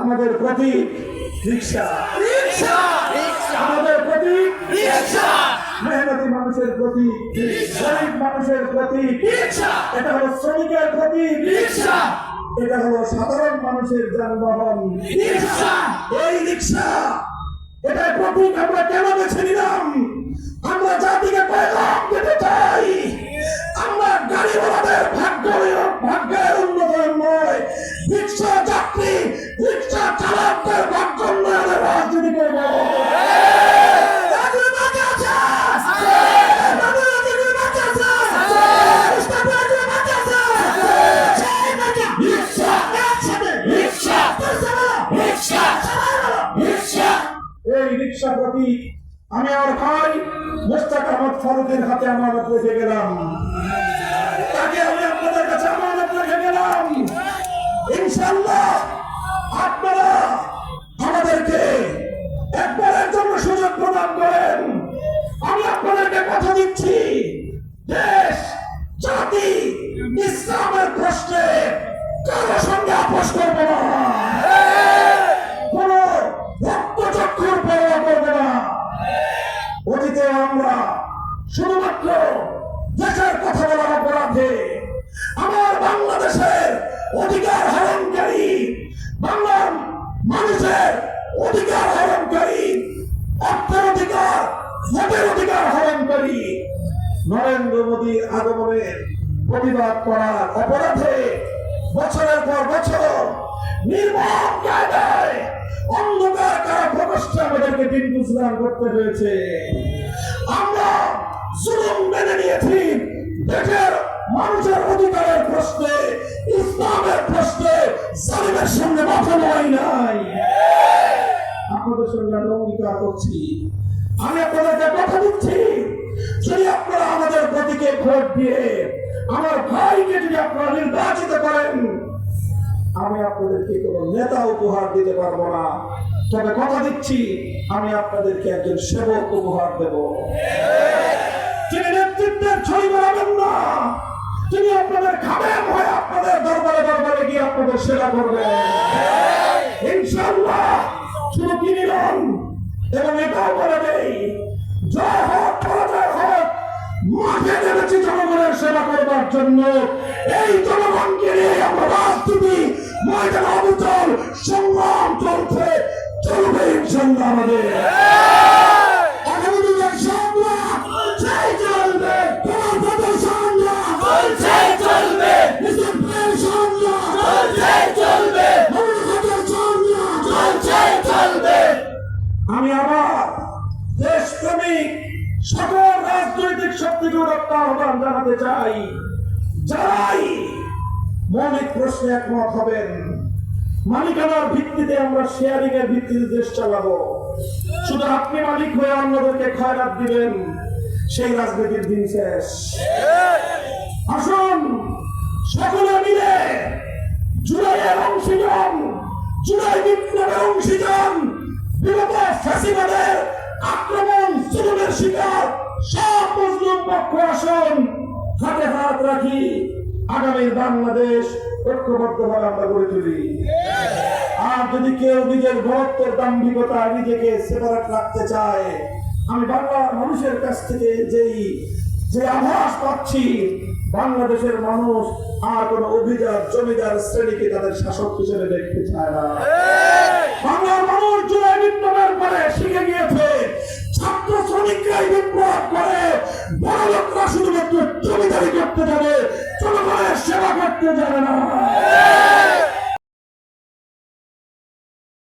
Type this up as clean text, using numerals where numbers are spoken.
আমাদের প্রতীক রিকশা, আমাদের প্রতীক মেহনতি মানুষের প্রতীক, গরিব মানুষের প্রতীক, এটা হলো শ্রমিকের প্রতীক, এটা হলো সাধারণ মানুষের যানবাহন। এই রিকশা, এটার প্রতীক আমরা কেন বেছে নিলাম? আমরা জাতিকে পয়গাম দিতে চাই, আমরা গাড়িওয়ালাদের ভাগ্যের উন্নয়ন নয়, রিকশা যাত্রী, রিকশা চালকদের ভাগ্য উন্নয়নের রাজনীতি করব। এই রিকশা প্রতীক আমি আমার ভাই মুস্তাক আহমদ ফারুকের হাতে আমানত রেখে গেলাম, তাকে আমি আপনাদের কাছে আমানত রেখে গেলাম। ইনশাআল্লাহ আপনারা আমাদেরকে একবারের জন্য সুযোগ প্রদান করেন। আমি আপনাদেরকে কথা দিচ্ছি, দেশ জাতি ইসলামের প্রশ্নে কারো সঙ্গে আপোষ করব না, কোন রক্তচক্ষুর পরোয়া করব না। অতীতে আমরা শুধুমাত্র দেশের কথা বলার অপরাধে আমার বাংলাদেশের অধিকার হরণকারী, বাংলার মানুষের অধিকার হরণকারী, অর্থের অধিকার, ভোটের অধিকার হরণকারী নরেন্দ্র মোদীর আগমনের প্রতিবাদ করার অপরাধে বছরের পর বছর নির্মম কায়দায় অন্ধকার কারা প্রকোষ্ঠে আমাদেরকে দিন গুজরান করতে হয়েছে। আমরা জুলুম মেনে নিয়েছি, দেশের মানুষের অধিকারের প্রশ্নে, ইসলামের প্রশ্নে জালিমের সঙ্গে মাথা নয় নাই। আপনাদের সঙ্গে আমি অঙ্গীকার করছি, আমি আপনাদেরকে কথা দিচ্ছি, যদি আপনারা আমাদের প্রতীকে ভোট দিয়ে আমার ভাইকে যদি আপনারা নির্বাচিত করেন, আমি আপনাদেরকে কোনো নেতা উপহার দিতে পারবো না, তবে কথা দিচ্ছি আমি আপনাদেরকে একজন সেবক উপহার দেব। তিনি নেতৃত্বের ছবি বানাবেন না, তিনি আপনাদের খাবেন হয়ে আপনাদের দরবারে দরবারে গিয়ে আপনাদের সেবা করবেন ইনশাআল্লাহ। শুধু তিনি নন, এবং এটাও বলে দেই, জয় হোক পরাজয় হোক, মাঠে নেমেছি জনগণের সেবা করবার জন্য। এই জনগণকে নিয়ে আমরা রাজনীতি ময়দানে অবিচল সংগ্রাম চলছে, চলবে ইনশাআল্লাহ। আমাদের আগামী দিনের সংগ্রাম চলছে, চলবে, তোমার পথের সংগ্রাম চলছে, চলবে, নিজের সংগ্রাম চলছে, চলবে, আমার পথের সংগ্রাম চলছে, চলবে। আমি আবার দেশপ্রেমিক সকল রাজনৈতিক শক্তিকে আহ্বান জানাতে চাই, যারাই মৌলিক প্রশ্নে একমত হবেন, মালিকানার ভিত্তিতে আমরা শেয়ারিং এর ভিত্তিতে দেশ চালাবো, শুধু আপনি মালিক হয়ে অন্যদেরকে খয়রাত দিবেন, সেই রাজনীতির দিন শেষ। আসুন সকলে মিলে জুলাইয়ের অংশীজন, জুলাই বিপ্লবের অংশীজন, বিগত ফ্যাসিবাদের আক্রমণ জুলুমের শিকার সব মুসলিম পক্ষ আসুন, হাতে হাত রাখি, আগামী বাংলাদেশ ঐক্যবদ্ধভাবে আমরা গড়ে তুলি। আর যদি কেউ নিজের ঘনত্বের দাম্ভিকতা নিজেকে সেপারেট রাখতে চায়, আমি বাংলার মানুষের কাছ থেকে যে আভাস পাচ্ছি, বাংলাদেশের মানুষ আর কোন অভিজাত জমিদার শ্রেণীকে তাদের শাসক হিসেবে দেখতে চায় না। বাংলার মানুষ জুলাই বিপ্লবের পরে শিখে গিয়েছে, ছাত্র শ্রমিকরাই বিপ্লব করে, বড় লোকরা শুধুমাত্র জমিদারি করতে যাবে, জনগণের সেবা করতে যাবে না।